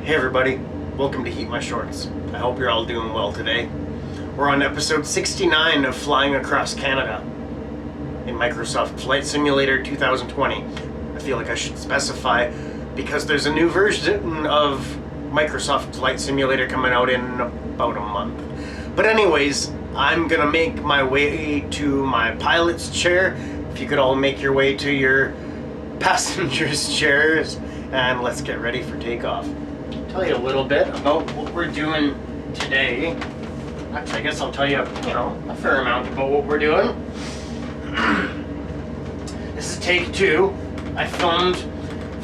Hey everybody, welcome to HeatMyShorts. I hope you're all doing well today. We're on episode 69 of Flying Across Canada in Microsoft Flight Simulator 2020. I feel like I should specify because there's a new version of Microsoft Flight Simulator coming out in about a month. But anyways, I'm gonna make my way to my pilot's chair. If you could all make your way to your passengers' chairs, and let's get ready for takeoff. Tell you a little bit about what we're doing today. Actually, I guess I'll tell you, a fair amount about what we're doing. This is take two. I filmed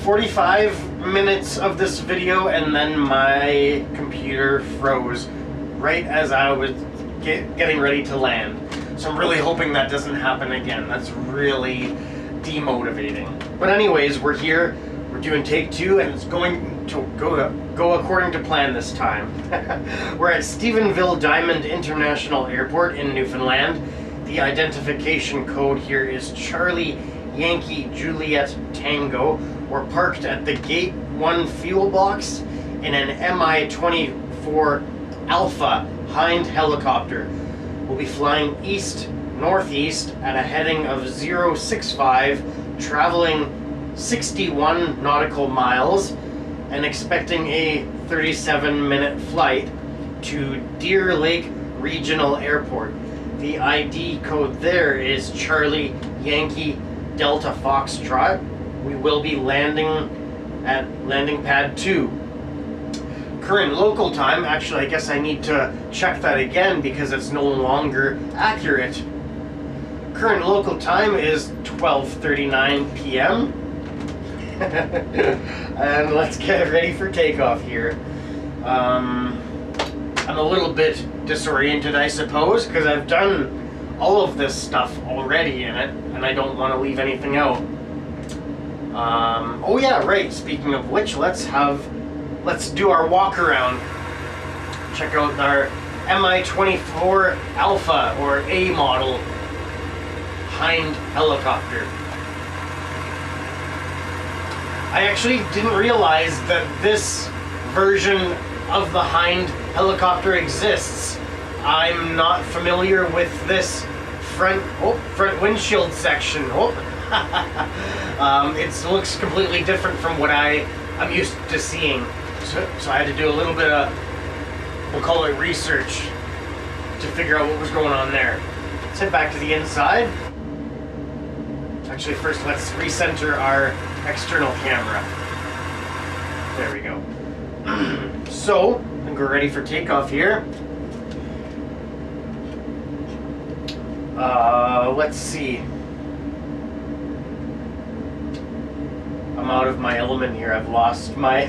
45 minutes of this video and then my computer froze right as I was getting ready to land. So I'm really hoping that doesn't happen again. That's really demotivating. But anyways, we're here. We're doing take two, and it's going to go according to plan this time. We're at Stephenville Diamond International Airport in Newfoundland. The identification code here is Charlie Yankee Juliet Tango. We're parked at the Gate 1 fuel box in an Mi-24 Alpha Hind helicopter. We'll be flying east-northeast at a heading of 065, traveling 61 nautical miles, and expecting a 37-minute flight to Deer Lake Regional Airport. The ID code there is Charlie Yankee Delta Foxtrot. We will be landing at landing pad 2. Current local time, actually I guess I need to check that again because it's no longer accurate. Current local time is 12:39 p.m. And let's get ready for takeoff here. I'm a little bit disoriented, I suppose, because I've done all of this stuff already in it, and I don't want to leave anything out. Oh yeah, right, speaking of which, let's do our walk around. Check out our Mi-24 Alpha, or A model, Hind helicopter. I actually didn't realize that this version of the Hind helicopter exists. I'm not familiar with this front windshield section. It looks completely different from what I'm used to seeing. So I had to do a little bit of, we'll call it research, to figure out what was going on there. Let's head back to the inside. Actually, first let's recenter our external camera. There we go. So, I think we're ready for takeoff here. Let's see. I'm out of my element here. I've lost my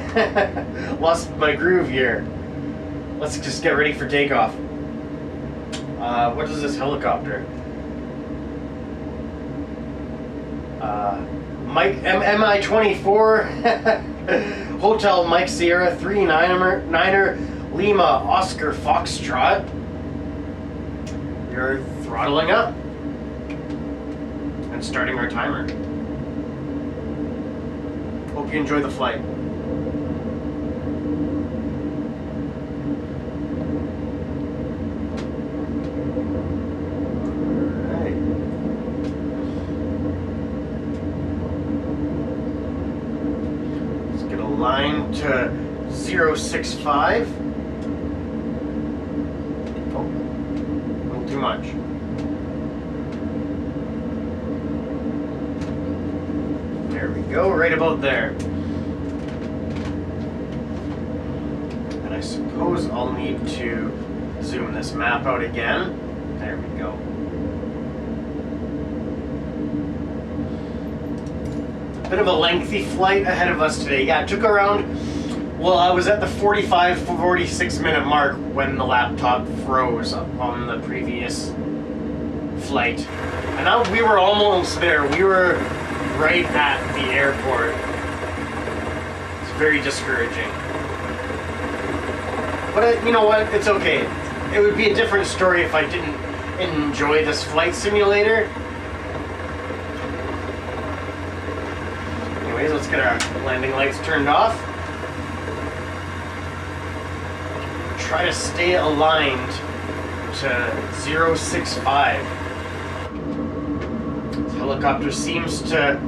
groove here. Let's just get ready for takeoff. What is this helicopter? Mi-24 Hotel Mike Sierra 39er Lima Oscar Foxtrot. We are throttling up and starting our timer. Hope you enjoy the flight. Line to 065. Oh, a little too much. There we go, right about there. And I suppose I'll need to zoom this map out again. There we go. Bit of a lengthy flight ahead of us today. Yeah, it took around, well, I was at the 46 minute mark when the laptop froze on the previous flight. And now we were almost there. We were right at the airport. It's very discouraging. But you know what? It's okay. It would be a different story if I didn't enjoy this flight simulator. Anyways, let's get our landing lights turned off. try to stay aligned to 065. This helicopter seems to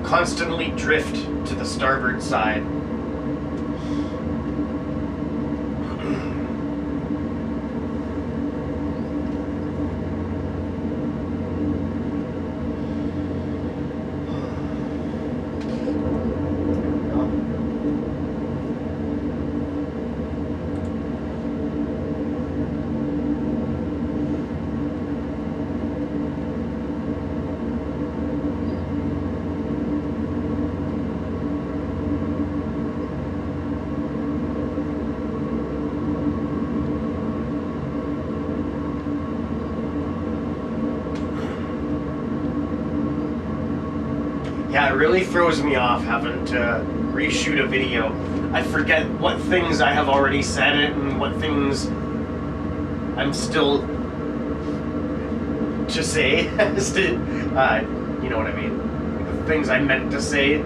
constantly drift to the starboard side. Yeah, it really throws me off having to reshoot a video. I forget what things I have already said and what things I'm still to say. You know what I mean? The things I meant to say.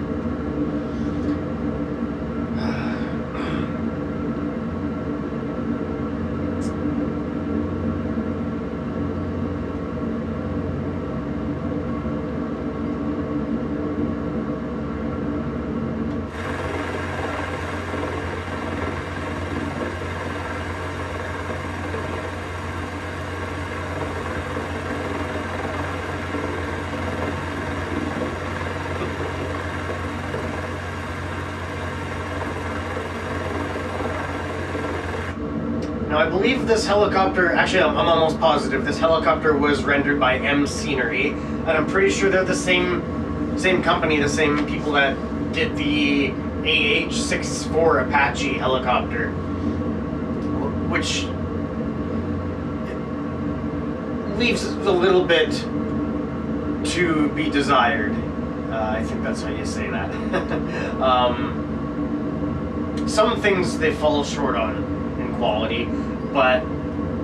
Now, I believe this helicopter, actually I'm almost positive, this helicopter was rendered by M Scenery, and I'm pretty sure they're the same company, the same people that did the AH-64 Apache helicopter, which leaves a little bit to be desired. I think that's how you say that. Some things they fall short on in quality, but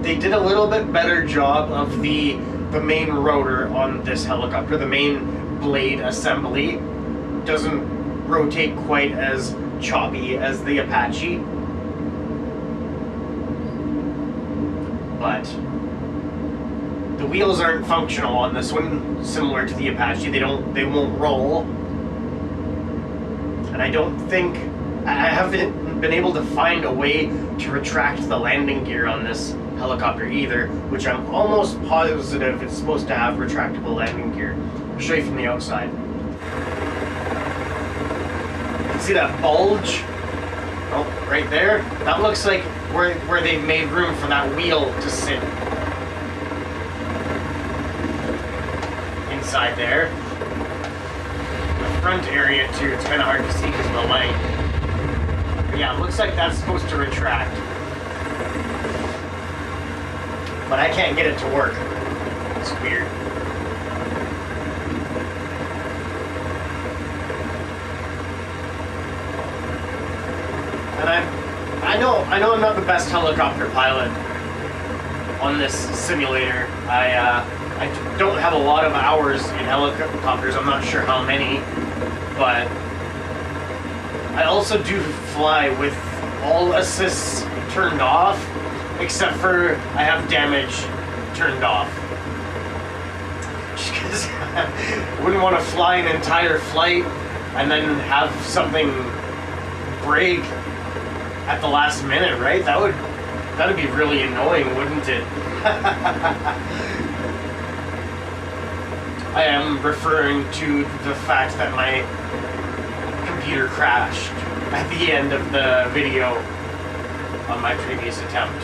they did a little bit better job of the main rotor on this helicopter. The main blade assembly doesn't rotate quite as choppy as the Apache, but the wheels aren't functional on this one, similar to the Apache. They won't roll, and I don't think I haven't been able to find a way to retract the landing gear on this helicopter either, which I'm almost positive it's supposed to have retractable landing gear. I'll show you from the outside. You can see that bulge? Oh, right there? That looks like where they've made room for that wheel to sit. Inside there. The front area too, it's kind of hard to see because of the light. Yeah, it looks like that's supposed to retract. But I can't get it to work. It's weird. And I know I'm not the best helicopter pilot on this simulator. I don't have a lot of hours in helicopters. I'm not sure how many, but I also do fly with all assists turned off, except for I have damage turned off. Just because I wouldn't want to fly an entire flight and then have something break at the last minute, right? That'd be really annoying, wouldn't it? I am referring to the fact that my computer crashed at the end of the video on my previous attempt.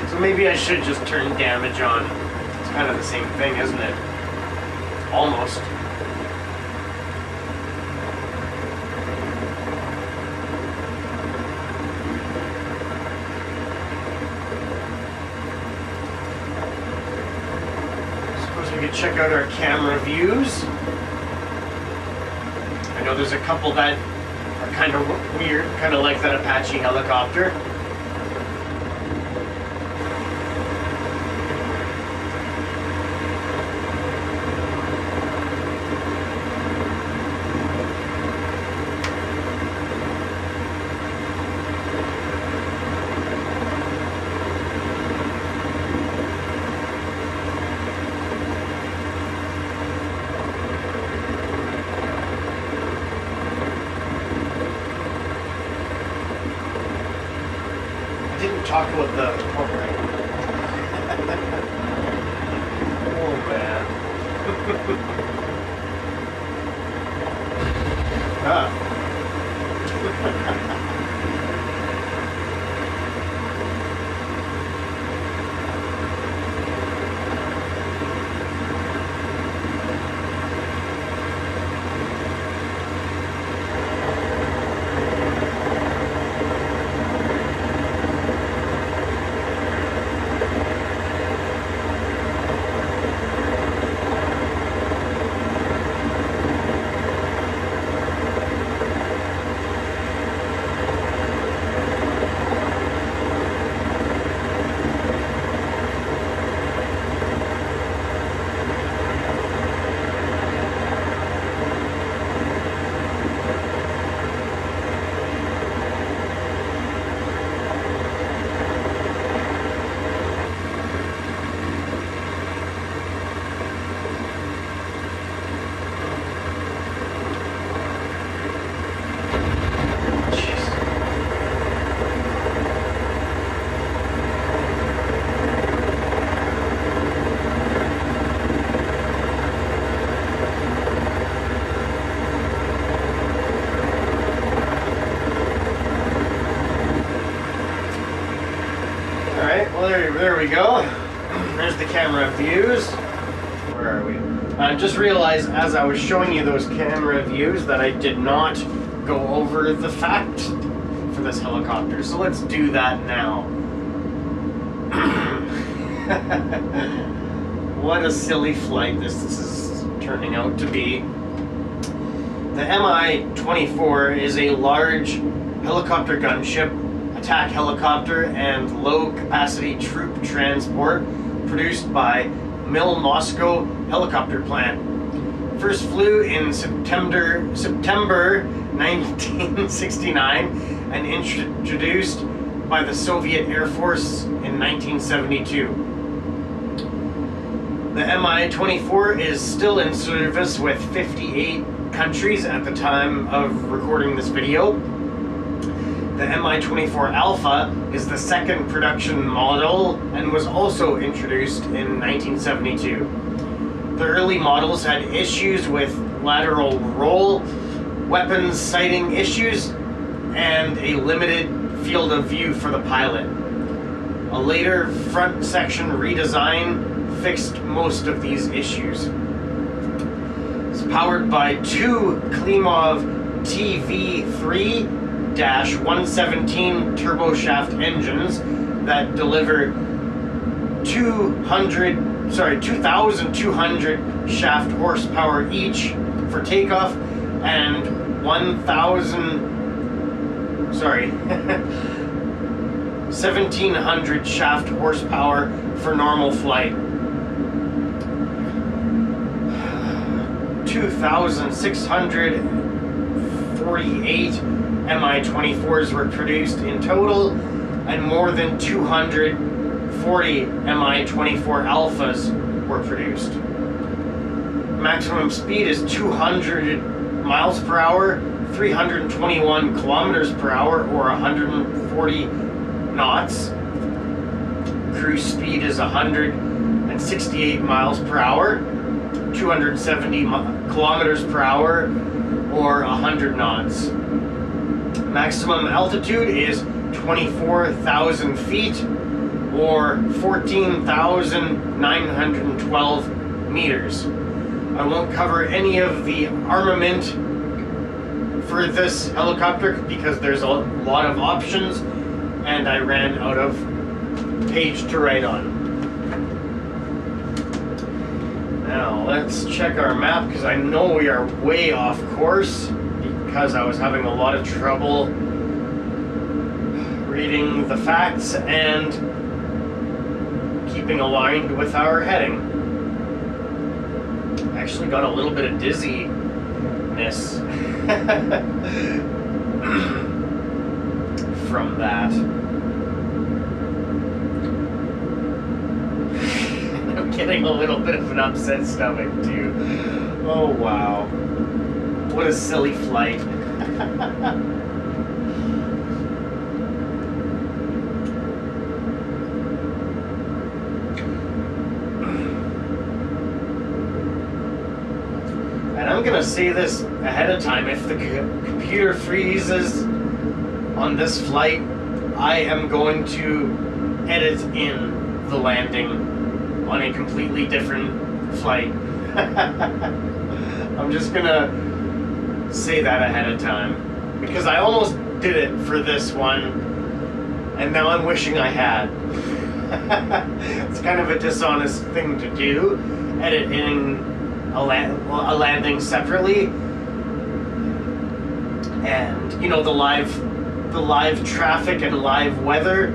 So maybe I should just turn damage on. It's kind of the same thing, isn't it? Almost. Suppose we could check out our camera views. I know there's a couple that are kind of weird, kind of like that Apache helicopter. talk about the... Oh, man. Ah. There we go. There's the camera views. Where are we? I just realized as I was showing you those camera views that I did not go over the fact for this helicopter. So let's do that now. What a silly flight this is turning out to be. The Mi-24 is a large helicopter gunship, attack helicopter, and low-capacity troop transport produced by Mil Moscow Helicopter Plant. First flew in September 1969 and introduced by the Soviet Air Force in 1972. The Mi-24 is still in service with 58 countries at the time of recording this video. The Mi-24 Alpha is the second production model and was also introduced in 1972. The early models had issues with lateral roll, weapons sighting issues, and a limited field of view for the pilot. A later front section redesign fixed most of these issues. It's powered by two Klimov TV3-117 turboshaft engines that deliver 2,200 shaft horsepower each for takeoff and 1,700 shaft horsepower for normal flight. 2,648 Mi-24s were produced in total, and more than 240 Mi-24 Alphas were produced. Maximum speed is 200 miles per hour, 321 kilometers per hour, or 140 knots. Cruise speed is 168 miles per hour, 270 kilometers per hour, or 100 knots. Maximum altitude is 24,000 feet, or 14,912 meters. I won't cover any of the armament for this helicopter because there's a lot of options and I ran out of page to write on. Now let's check our map because I know we are way off course because I was having a lot of trouble reading the facts and keeping aligned with our heading. I actually got a little bit of dizziness from that. I'm getting a little bit of an upset stomach too. Oh wow. What a silly flight. I'm gonna say this ahead of time. If the computer freezes on this flight, I am going to edit in the landing on a completely different flight. I'm just gonna say that ahead of time, because I almost did it for this one, and now I'm wishing I had. It's kind of a dishonest thing to do, edit in a landing separately, and you know, the live traffic and live weather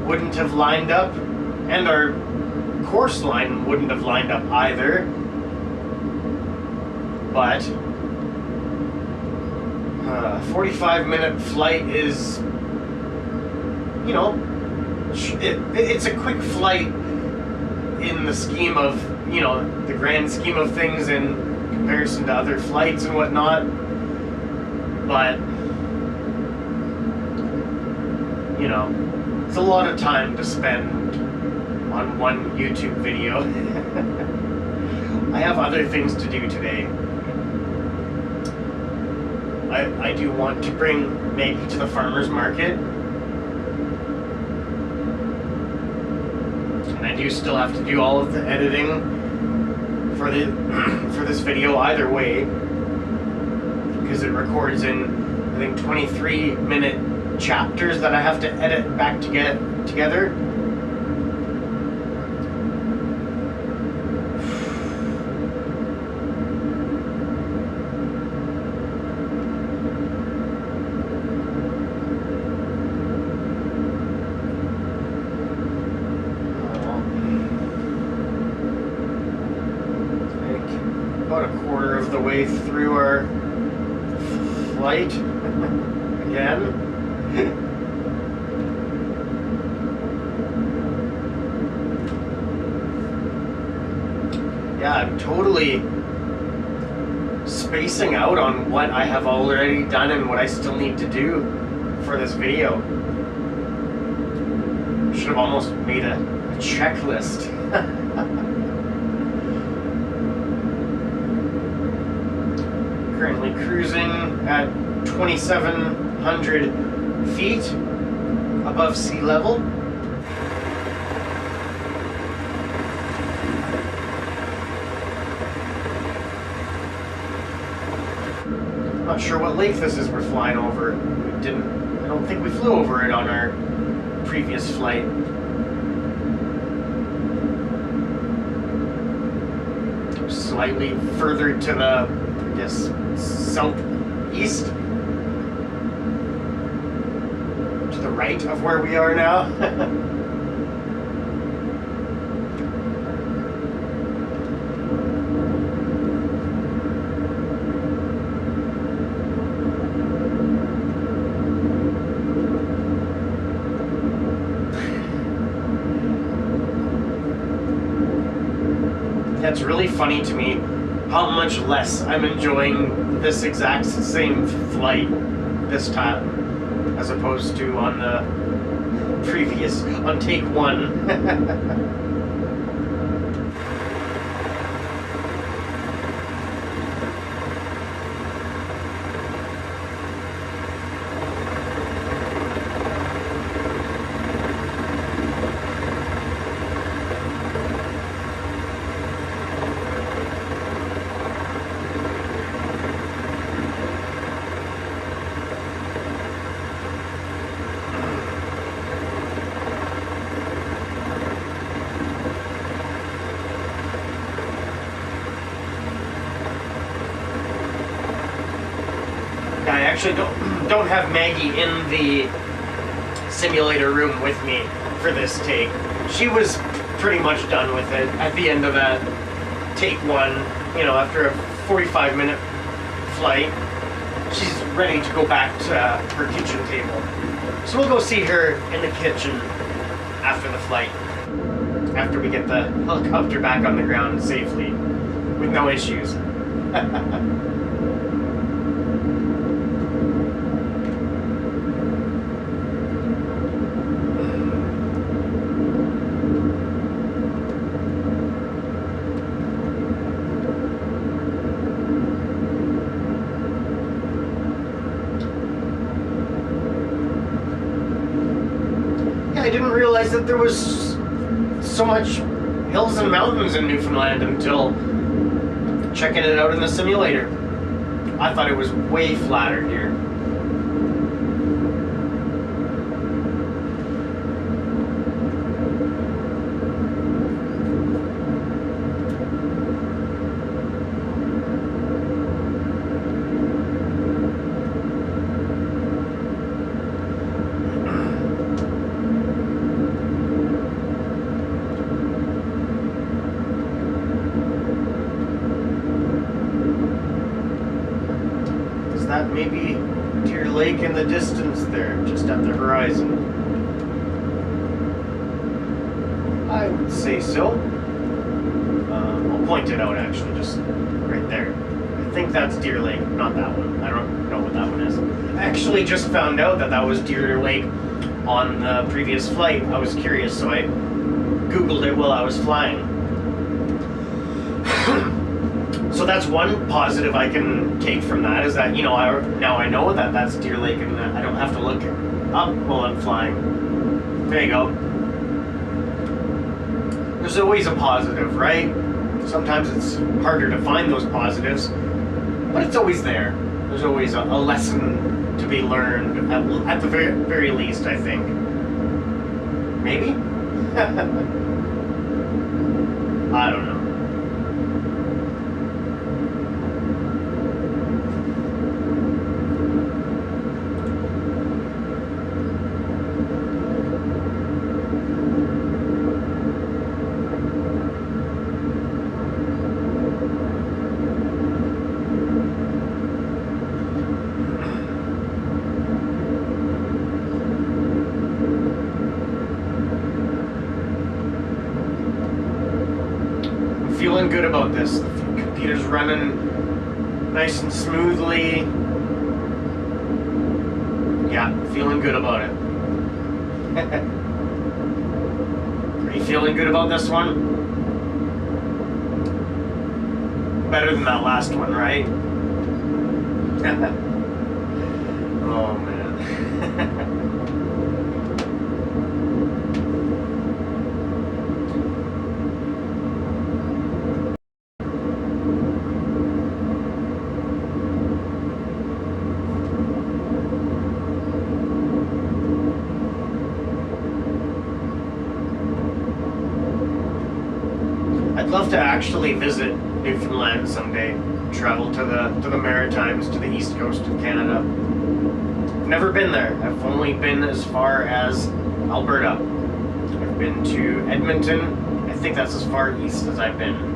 wouldn't have lined up, and our course line wouldn't have lined up either. But 45-minute flight is, you know, it's a quick flight in the scheme of, you know, the grand scheme of things in comparison to other flights and whatnot. But, you know, it's a lot of time to spend on one YouTube video. I have other things to do today. I do want to bring Maggie to the farmer's market, and I do still have to do all of the editing for this video either way, because it records in, I think, 23-minute chapters that I have to edit back to get together. About a quarter of the way through our flight again. Yeah, I'm totally spacing out on what I have already done and what I still need to do for this video. Should have almost made a checklist. Currently cruising at 2,700 feet above sea level. Not sure what lake this is we're flying over. I don't think we flew over it on our previous flight. Slightly further to the, I guess, southeast, to the right of where we are now. That's really funny to me how much less I'm enjoying this exact same flight this time as opposed to on the previous, on take one. I actually don't have Maggie in the simulator room with me for this take. She was pretty much done with it at the end of that take one, you know, after a 45-minute flight. She's ready to go back to her kitchen table. So we'll go see her in the kitchen after the flight, after we get the helicopter back on the ground safely with no issues. realize that there was so much hills and mountains in Newfoundland until checking it out in the simulator. I thought it was way flatter here. That maybe Deer Lake in the distance there, just at the horizon? I would say so. I'll point it out actually, just right there. I think that's Deer Lake, not that one. I don't know what that one is. I actually just found out that that was Deer Lake on the previous flight. I was curious, so I Googled it while I was flying. So that's one positive I can take from that, is that, you know, now I know that that's Deer Lake and I don't have to look up while I'm flying. There you go. There's always a positive, right? Sometimes it's harder to find those positives, but it's always there. There's always a lesson to be learned, at the very least, I think. Maybe? I don't know. Feeling good about this. The computer's running nice and smoothly. Yeah, feeling good about it. Are you feeling good about this one? Better than that last one, right? Oh man. I'd love to actually visit Newfoundland someday. Travel to the Maritimes, to the east coast of Canada. I've never been there. I've only been as far as Alberta. I've been to Edmonton. I think that's as far east as I've been.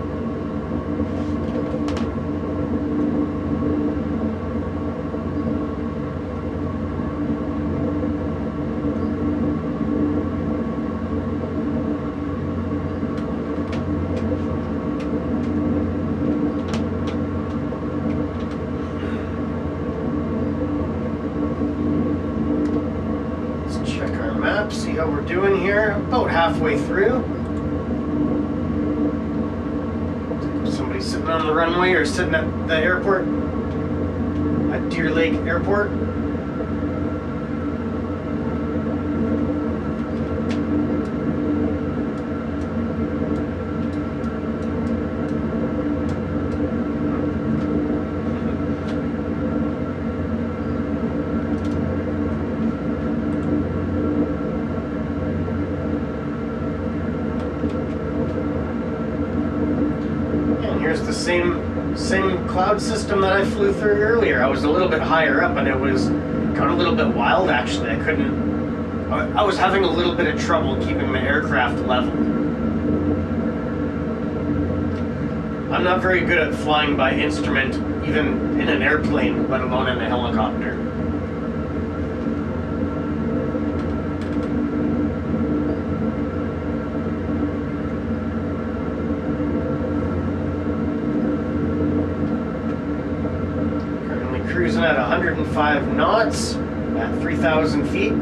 See how we're doing here. About halfway through. Somebody sitting on the runway or sitting at the airport, at Deer Lake Airport. Here's the same cloud system that I flew through earlier. I was a little bit higher up and it got a little bit wild actually. I was having a little bit of trouble keeping the aircraft level. I'm not very good at flying by instrument, even in an airplane, let alone in a helicopter. Cruising at 105 knots at 3,000 feet.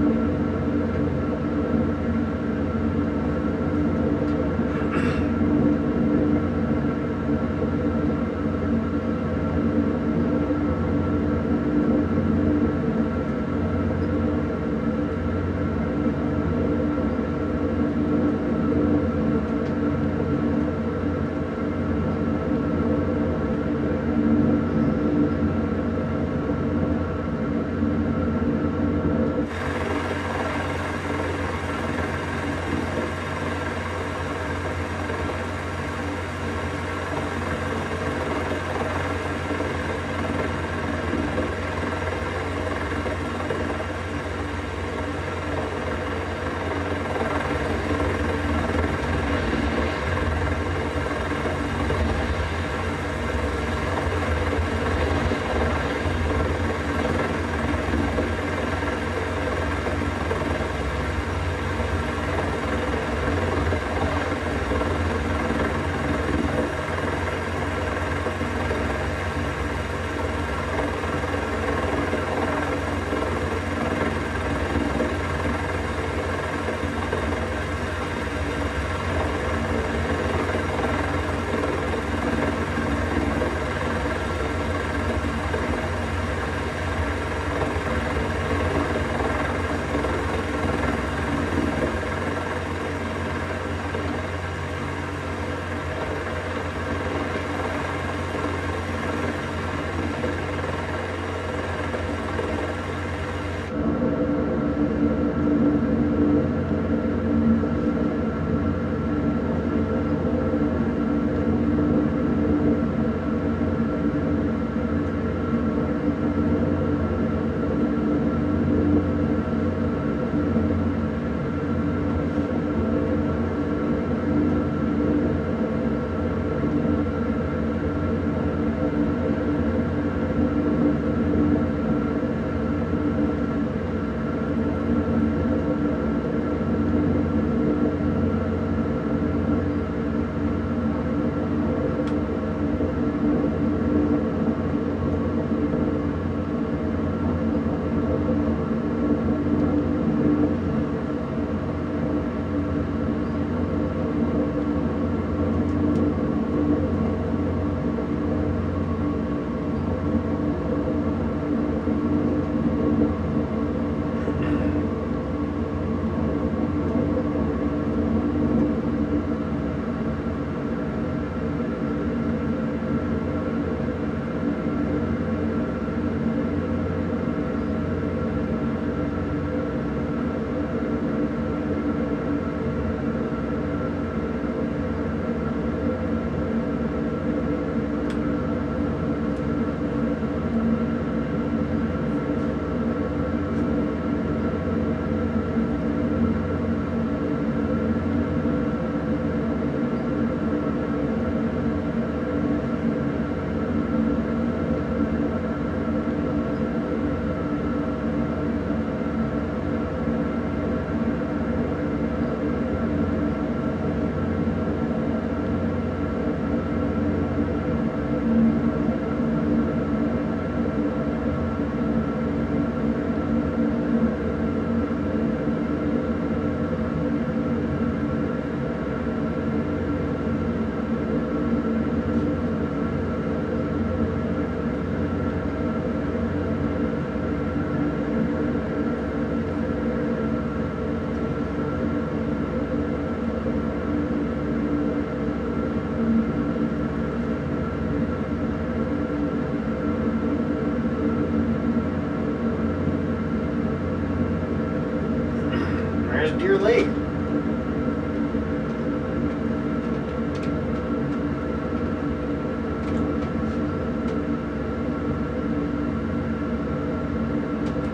Deer Lake.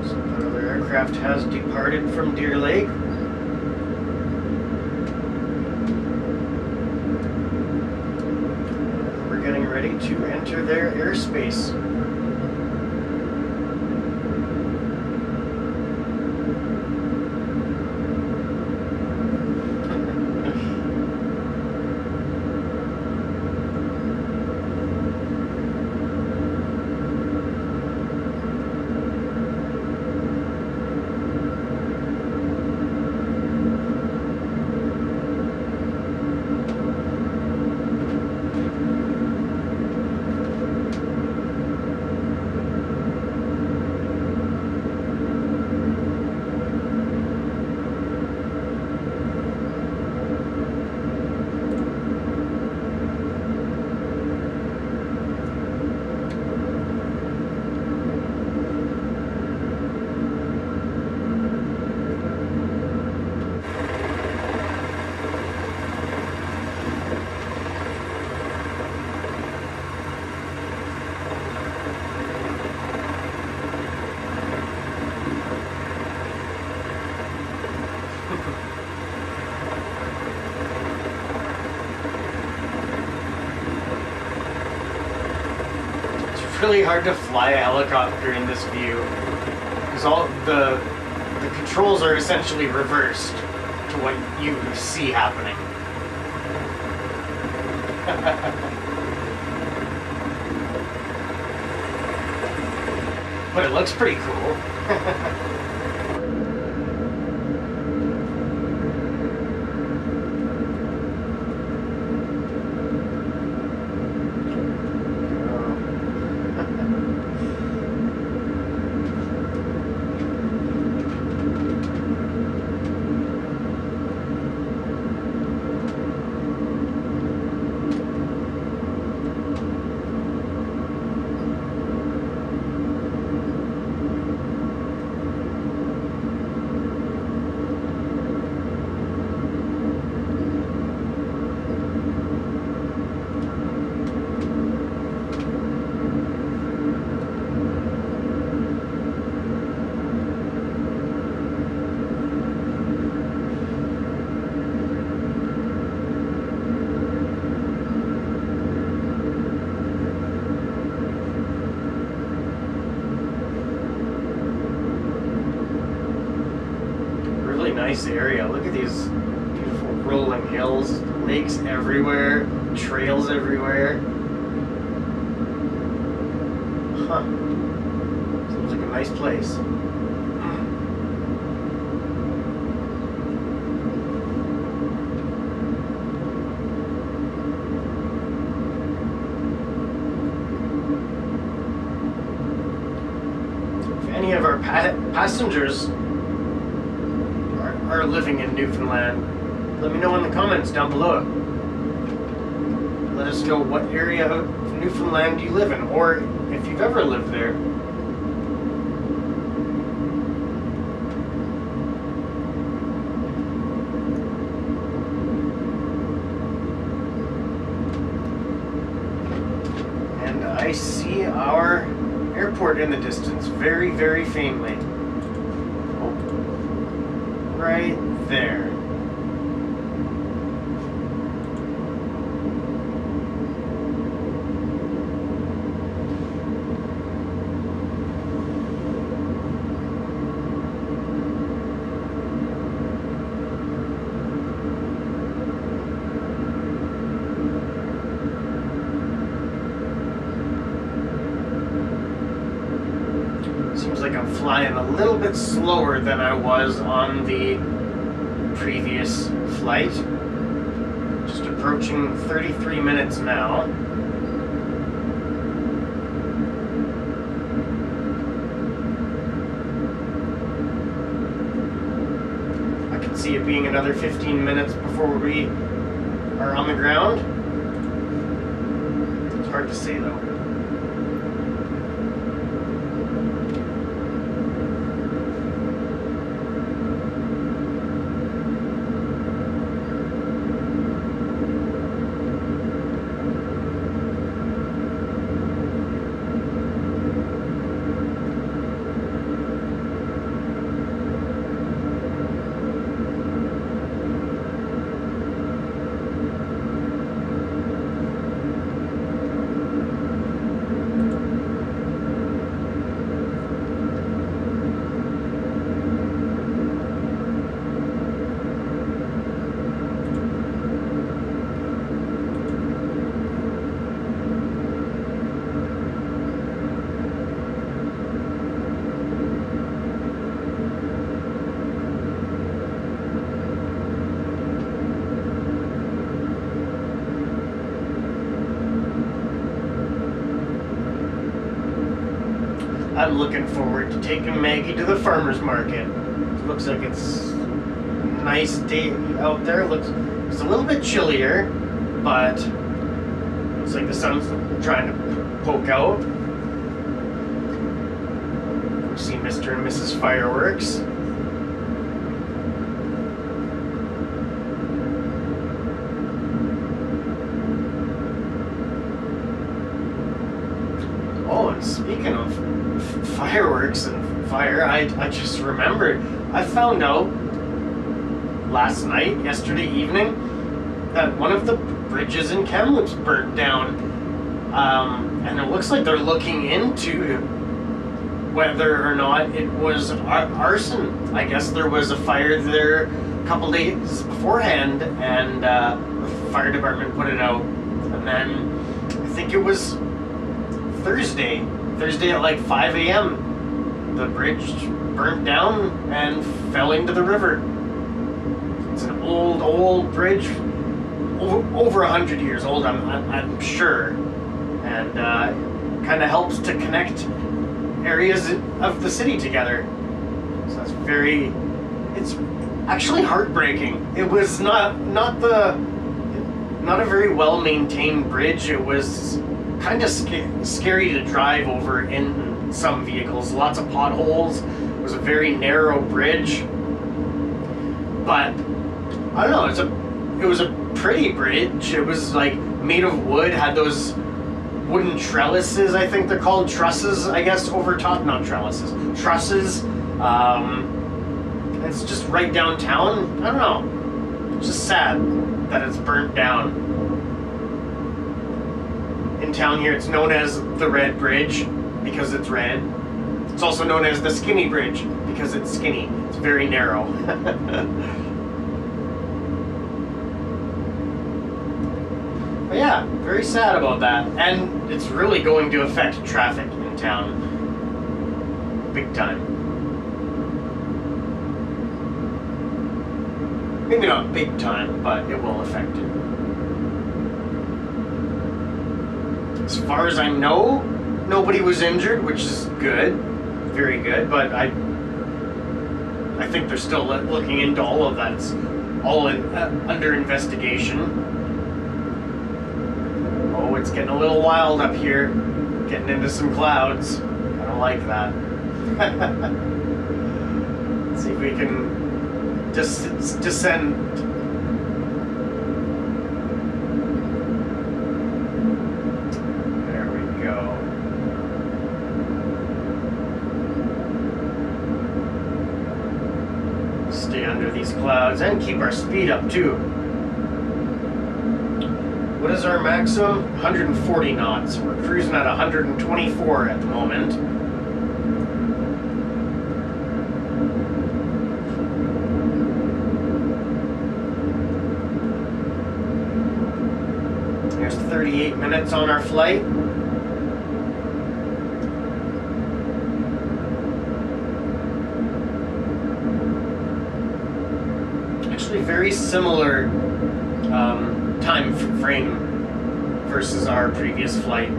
So another aircraft has departed from Deer Lake. We're getting ready to enter their airspace. Really hard to fly a helicopter in this view because all the controls are essentially reversed to what you see happening. But it looks pretty cool. Nice area. Look at these beautiful rolling hills, lakes everywhere, trails everywhere. Huh. Seems like a nice place. If any of our passengers are living in Newfoundland, let me know in the comments down below. Let us know what area of Newfoundland you live in, or if you've ever lived there. And I see our airport in the distance, very, very faintly. Right there. Seems like I'm flying a little bit slower than I was on the previous flight. Just approaching 33 minutes now. I can see it being another 15 minutes before we are on the ground. It's hard to say though. I'm looking forward to taking Maggie to the farmer's market. It looks like it's a nice day out there. It's a little bit chillier, but looks like the sun's trying to poke out. We see Mr. and Mrs. Firewurx. Oh, and speaking of Firewurx and fire, I just remembered. I found out yesterday evening, that one of the bridges in Kamloops burnt down. And it looks like they're looking into whether or not it was arson. I guess there was a fire there a couple days beforehand, and the fire department put it out. And then I think it was Thursday at like 5 a.m. the bridge burnt down and fell into the river. It's an old bridge, over 100 years old, I'm sure, and kind of helps to connect areas of the city together. So it's actually heartbreaking. It was not a very well maintained bridge. It was kind of scary to drive over in some vehicles. Lots of potholes. It was a very narrow bridge, but I don't know. It was a pretty bridge. It was like made of wood. Had those wooden trellises. I think they're called trusses. I guess over top, not trellises. Trusses. It's just right downtown. I don't know. It's just sad that it's burnt down. In town here, it's known as the Red Bridge because it's red. It's also known as the Skinny Bridge because it's skinny. It's very narrow. But yeah, very sad about that. And it's really going to affect traffic in town. Big time. Maybe not big time, but it will affect it. As far as I know, nobody was injured, which is good, very good, but I think they're still looking into all of that. It's all under investigation. Oh, it's getting a little wild up here, getting into some clouds. I don't like that. Let's see if we can descend. Under these clouds and keep our speed up too. What is our maximum? 140 knots. We're cruising at 124 at the moment. There's 38 minutes on our flight. Very similar time frame versus our previous flight.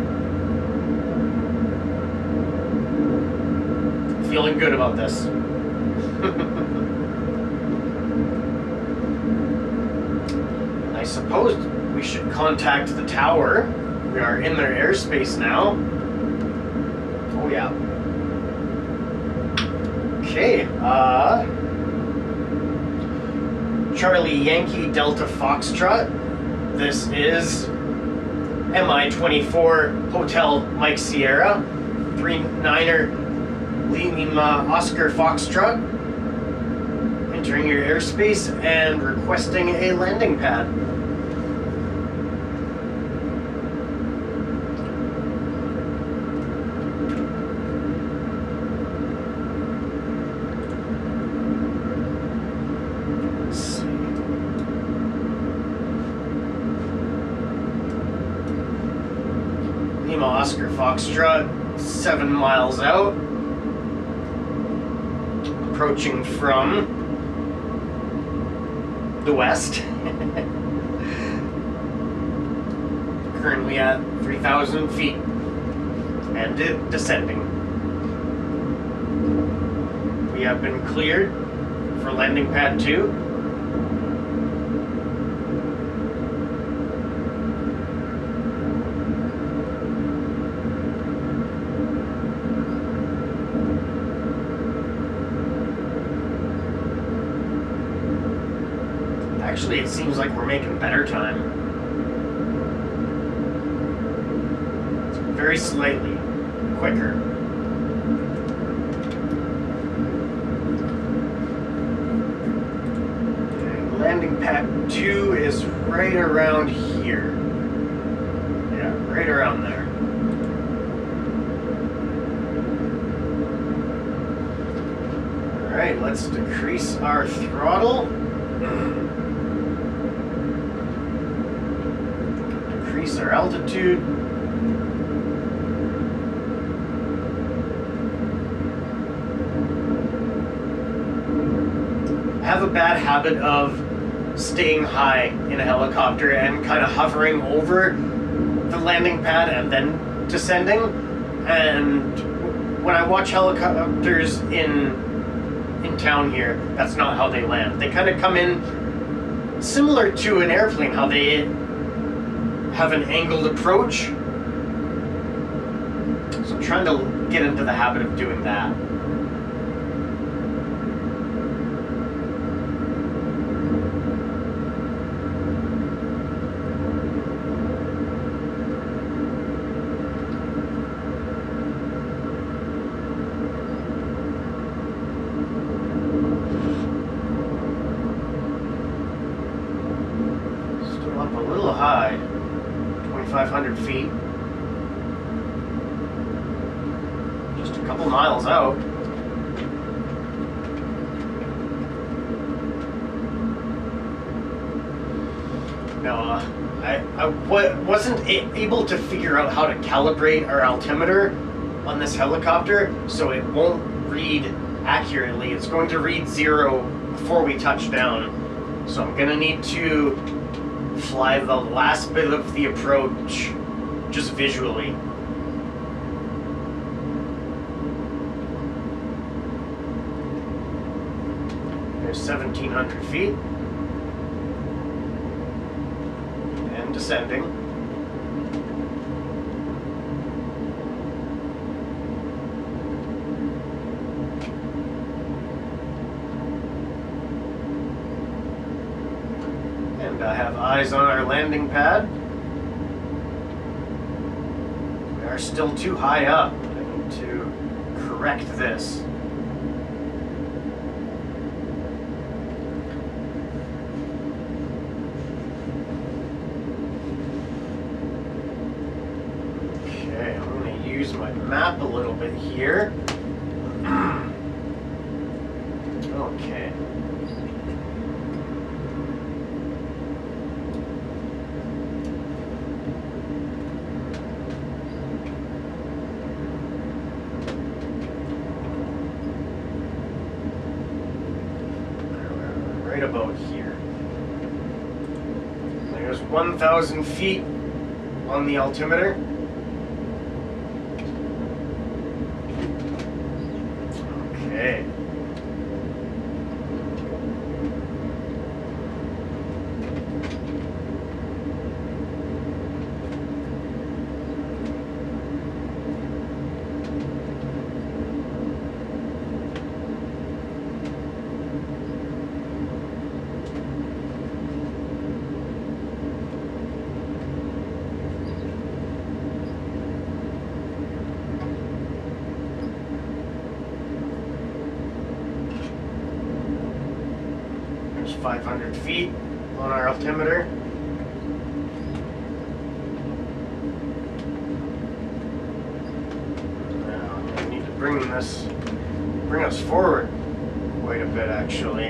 Feeling good about this. I suppose we should contact the tower. We are in their airspace now. Oh yeah. Okay, Charlie Yankee Delta Foxtrot. This is Mi-24 Hotel Mike Sierra. 39er Lima Oscar Foxtrot. Entering your airspace and requesting a landing pad. Oscar Foxtrot, 7 miles out, approaching from the west, currently at 3,000 feet, and descending. have been cleared for landing pad 2. Actually, it seems like we're making better time. It's very slightly quicker. And landing pad 2 is right around here. Yeah, right around there. Alright, let's decrease our throttle. Decrease our altitude. I have a bad habit of staying high in a helicopter and kind of hovering over the landing pad and then descending. And when I watch helicopters in town here, that's not how they land. They kind of come in similar to an airplane, how they have an angled approach. So I'm trying to get into the habit of doing that. Still up a little high. 2,500 feet. Just a couple miles out. No, I wasn't able to figure out how to calibrate our altimeter on this helicopter, so it won't read accurately. It's going to read 0 before we touch down. So I'm going to need to fly the last bit of the approach just visually. There's 1,700 feet. And descending. And I have eyes on our landing pad. We are still too high up. I need to correct this. Okay, I'm going to use my map a little bit here. Okay. Right about here. There's 1,000 feet on the altimeter. Okay. There's 500 feet on our altimeter. Now I'm going to need to bring us forward quite a bit, actually.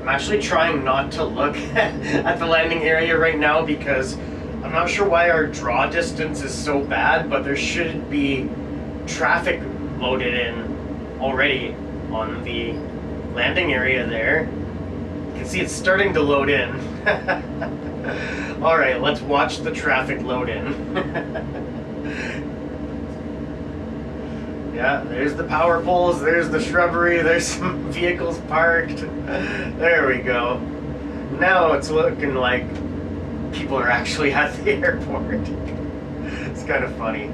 I'm actually trying not to look at the landing area right now because I'm not sure why our draw distance is so bad, but there should be traffic loaded in already on the landing area there. You can see it's starting to load in. Alright, let's watch the traffic load in. Yeah, there's the power poles, there's the shrubbery, there's some vehicles parked. There we go. Now it's looking like people are actually at the airport. It's kind of funny.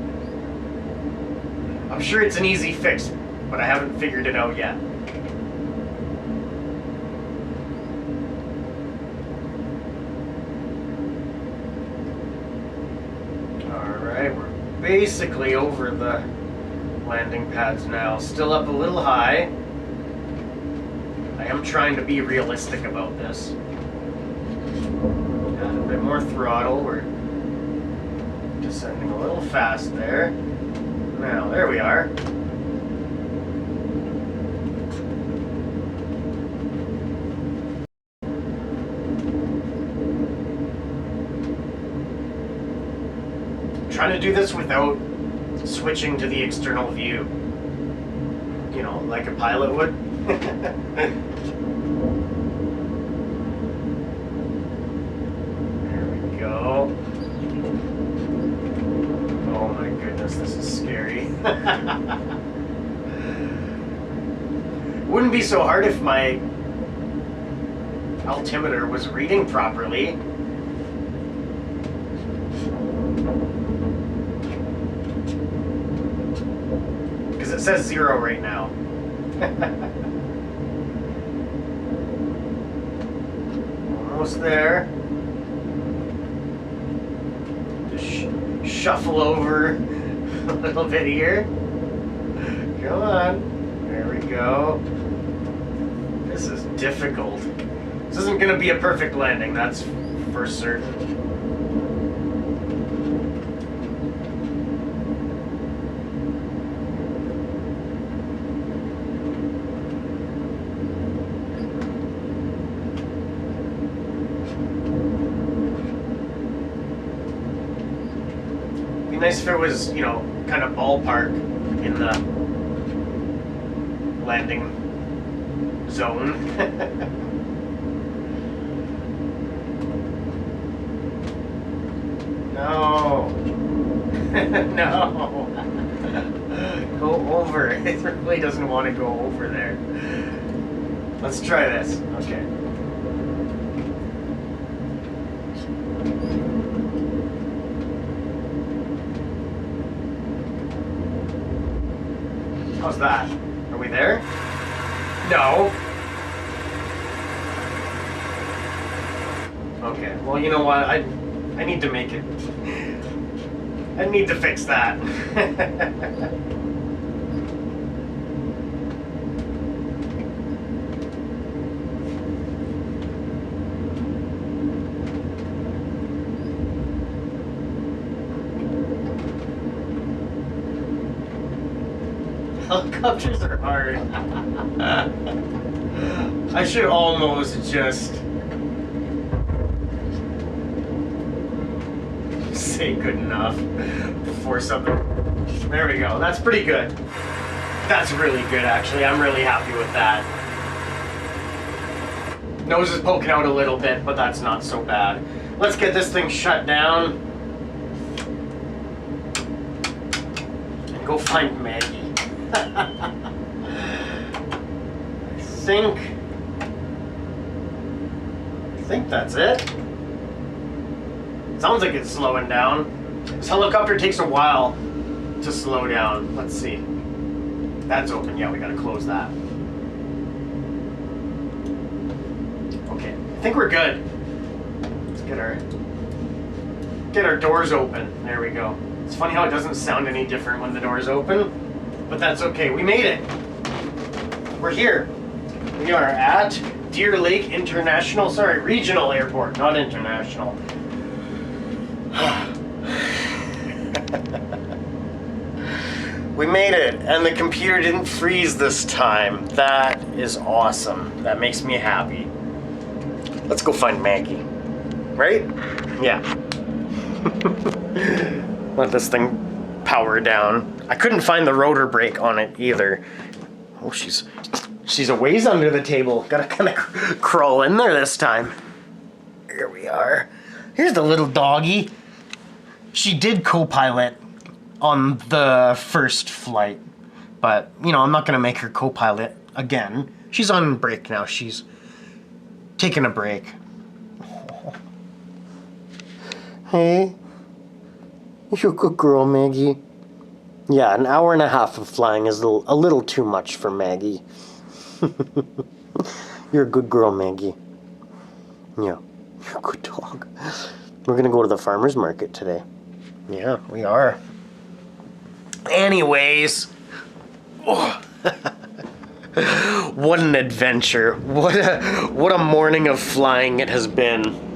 I'm sure it's an easy fix, but I haven't figured it out yet. Alright, we're basically over the landing pads now. Still up a little high. I am trying to be realistic about this. Got a bit more throttle. We're descending a little fast there. Now, there we are. Trying to do this without switching to the external view. You know, like a pilot would. There we go. Oh my goodness, this is scary. Wouldn't be so hard if my altimeter was reading properly. Because it says 0 right now. Almost there. Just shuffle over a little bit here. Come on. There we go. This is difficult. This isn't going to be a perfect landing, that's for certain. Nice if it was, you know, kind of ballpark in the landing zone. No. No. Go over. It really doesn't want to go over there. Let's try this. Okay. How's that? Are we there? No. Okay, well, you know what? I need to make it. I need to fix that. Helicopters are hard. I should almost just say good enough before something. There we go. That's pretty good. That's really good, actually. I'm really happy with that. Nose is poking out a little bit, but that's not so bad. Let's get this thing shut down and go find Maggie. I think that's it. Sounds like it's slowing down. This helicopter takes a while to slow down. Let's see. That's open. Yeah, we gotta close that. Okay, I think we're good. Let's get our doors open. There we go. It's funny how it doesn't sound any different when the doors open. But that's okay. We made it. We're here. We are at Deer Lake International, Regional Airport, not international. We made it, and the computer didn't freeze this time. That is awesome. That makes me happy. Let's go find Maggie. Right? Yeah. Let this thing power down. I couldn't find the rotor brake on it either. Oh, she's a ways under the table. Gotta kind of crawl in there this time. Here we are. Here's the little doggy. She did co-pilot on the first flight. But, you know, I'm not going to make her co-pilot again. She's on break now. She's taking a break. Hey, you're a good girl, Maggie. Yeah, an hour and a half of flying is a little too much for Maggie. You're a good girl, Maggie. Yeah, you're a good dog. We're gonna go to the farmer's market today. Yeah, we are. Anyways. Oh. What an adventure. What a morning of flying it has been.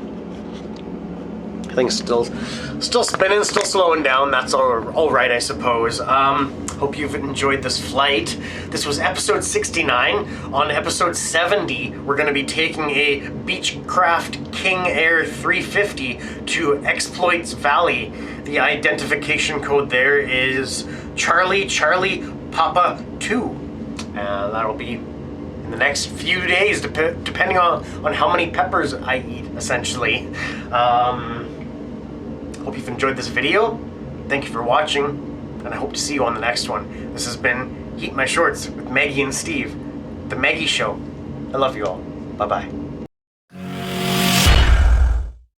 Things still spinning, still slowing down. That's all right, I suppose. Hope you've enjoyed this flight. This was episode 69. On episode 70, we're going to be taking a Beechcraft King Air 350 to Exploits Valley. The identification code there is Charlie Papa 2. That'll be in the next few days, depending on how many peppers I eat, essentially. Hope you've enjoyed this video. Thank you for watching, and I hope to see you on the next one. This has been Heat My Shorts with Maggie and Steve, The Maggie Show. I love you all. Bye-bye.